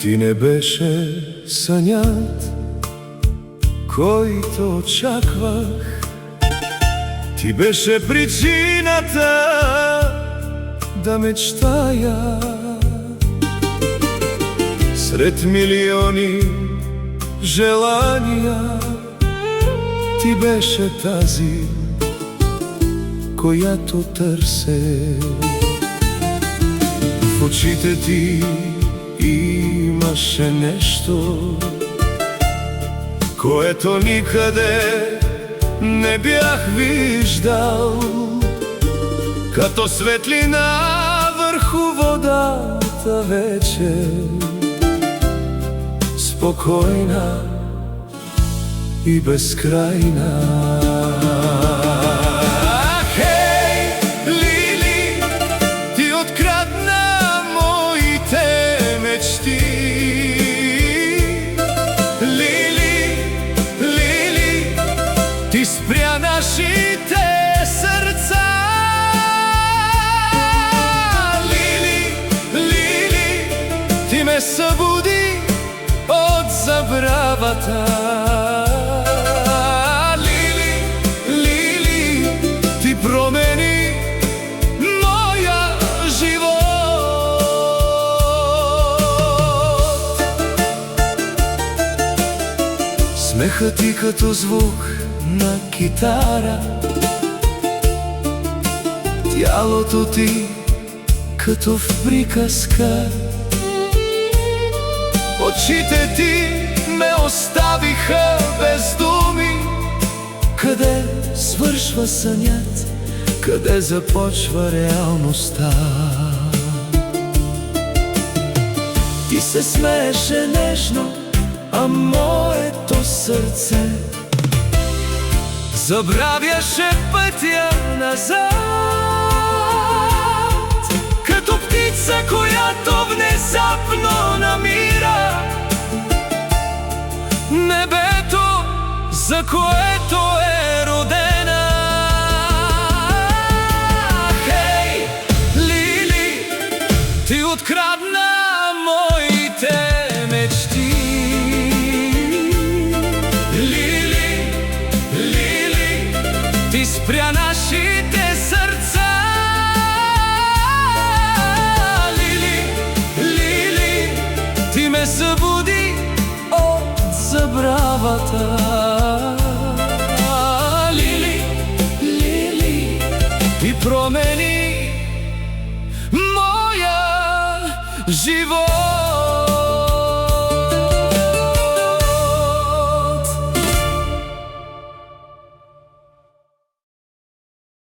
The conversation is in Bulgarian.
Ти не беше сънят, който очаквах. Ти беше причината да мечтая. Сред милиони желания ти беше тази, която търсе. В очите ти имаше нещо, което никъде не бях виждал. Като светлина върху водата вече, спокойна и безкрайна. Хей, Лили, ти открадна моите мечти. Лили, Лили, ти спря нашите сърца. Лили, Лили, ти ме събуди от забравата. Лили, Лили, ти промени моя живот. Смехът ти като звук на китара, тялото ти като в приказка. Очите ти ме оставиха без думи. Къде свършва сънят, къде започва реалността? Ти се смееше нежно, а моето сърце забравяше пътя назад. Като птица, която внезапно намира небето, за което е родена. Хей, Лили, ти открадна моите мечти. Лили, Лили, ти спря нашите сърца. Лили, Лили, ти ме събуди от забравата. Лили, Лили, ти промени моя живот.